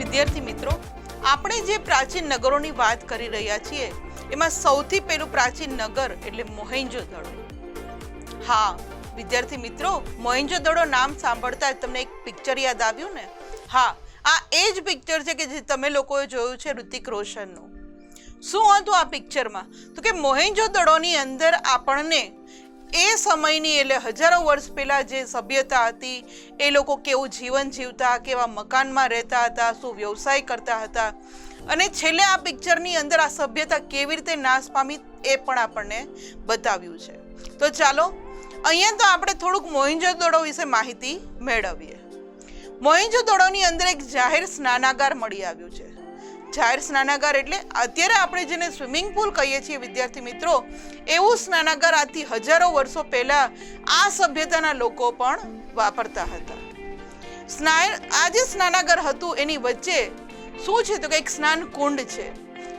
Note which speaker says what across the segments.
Speaker 1: વિદ્યાર્થી મિત્રો, આપણે જે પ્રાચીન નગરોની વાત કરી રહ્યા છીએ એમાં સૌથી પહેલું પ્રાચીન નગર એટલે મોહેન્જો-દડો. હા વિદ્યાર્થી મિત્રો, મોહેન્જો-દડો નામ સાંભળતા જ તમને એક પિક્ચર યાદ આવ્યું ને? હા, આ એ જ પિક્ચર છે કે જે તમે લોકોએ જોયું છે ઋતિક રોશનનું. શું હતું આ પિક્ચરમાં? તો કે મોહેન્જો-દડોની અંદર આપણને એ સમયની એટલે હજારો વર્ષ પહેલા જે સભ્યતા હતી, એ લોકો કેવું જીવન જીવતા, કેવા મકાનમાં રહેતા હતા, શું વ્યવસાય કરતા હતા, અને છેલ્લે આ પિક્ચરની અંદર આ સભ્યતા કેવી રીતે નાશ પામી એ પણ આપણને બતાવ્યું છે. તો ચાલો અહીંયા તો આપણે થોડુંક મોહેન્જો-દડો વિશે માહિતી મેળવીએ. મોહેન્જો-દડોની અંદર એક જાહેર સ્નાનાગાર મળી આવ્યું છે. જાહેર સ્નાનાગાર એટલે અત્યારે આપણે જેને સ્વિમિંગ પુલ કહીએ છીએ વિદ્યાર્થી મિત્રો, એવું સ્નાનાગાર આજથી હજારો વર્ષો પહેલા આ સભ્યતાના લોકો પણ વાપરતા હતા. આ જે સ્નાનાગાર હતું એની વચ્ચે શું છે તો કે એક સ્નાન કુંડ છે,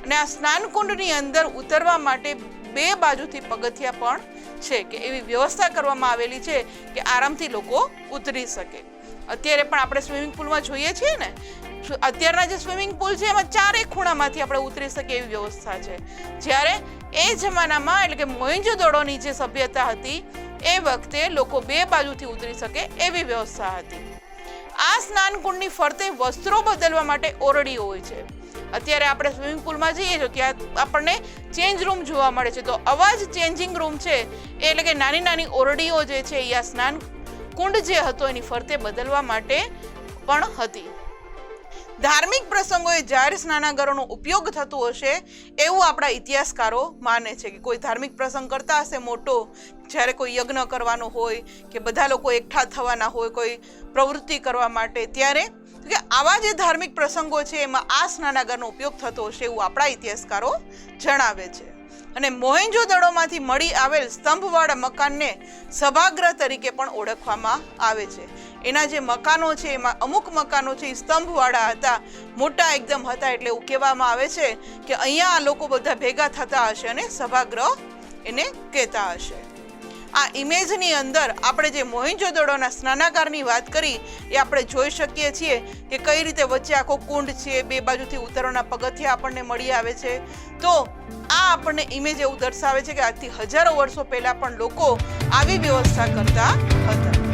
Speaker 1: અને આ સ્નાન કુંડની અંદર ઉતરવા માટે બે બાજુથી પગથિયા પણ છે કે એવી વ્યવસ્થા કરવામાં આવેલી છે કે આરામથી લોકો ઉતરી શકે. અત્યારે પણ આપણે સ્વિમિંગ પુલમાં જોઈએ છીએ ને, અત્યારના જે સ્વિમિંગ પુલ છે એમાં ચારે ખૂણામાંથી આપણે ઉતરી શકીએ એવી વ્યવસ્થા છે. જ્યારે એ જમાનામાં એટલે કે મોહેન્જો-દડોની જે સભ્યતા હતી એ વખતે લોકો બે બાજુથી ઉતરી શકે એવી વ્યવસ્થા હતી. આ સ્નાન કુંડની ફરતે વસ્ત્રો બદલવા માટે ઓરડીઓ હોય છે. અત્યારે આપણે સ્વિમિંગ પુલમાં જઈએ તો ત્યાં આપણને ચેન્જ રૂમ જોવા મળે છે, તો આવા જ ચેન્જિંગ રૂમ છે એટલે કે નાની નાની ઓરડીઓ જે છે એ આ સ્નાન કુંડ જે હતો એની ફરતે બદલવા માટે પણ હતી. ધાર્મિક પ્રસંગોએ જાહેર સ્નાનાગારોનો ઉપયોગ થતો હશે એવું આપણા ઇતિહાસકારો માને છે કે કોઈ ધાર્મિક પ્રસંગ કરતા હશે મોટો, જ્યારે કોઈ યજ્ઞ કરવાનો હોય કે બધા લોકો એકઠા થવાના હોય કોઈ પ્રવૃત્તિ કરવા માટે, ત્યારે કે આવા જે ધાર્મિક પ્રસંગો છે એમાં આ સ્નાનાગારનો ઉપયોગ થતો હશે એવું આપણા ઇતિહાસકારો જણાવે છે. અને મોહેન્જો-દડોમાંથી મળી આવેલ સ્તંભવાળા મકાનને સભાગૃહ તરીકે પણ ઓળખવામાં આવે છે. એના જે મકાનો છે એમાં અમુક મકાનો છે એ સ્તંભવાળા હતા, મોટા એકદમ હતા, એટલે એવું કહેવામાં આવે છે કે અહીંયા આ લોકો બધા ભેગા થતા હશે અને સભાગૃહ એને કહેતા હશે. આ ઇમેજની અંદર આપણે જે મોહેન્જો-દડોના સ્નાનાગારની વાત કરી એ આપણે જોઈ શકીએ છીએ કે કઈ રીતે વચ્ચે આખો કુંડ છે, બે બાજુથી ઉતરવાના પગથિયા આપણને મળી આવે છે. તો આ આપણને ઇમેજ એવું દર્શાવે છે કે આજથી હજારો વર્ષો પહેલા પણ લોકો આવી વ્યવસ્થા કરતા હતા.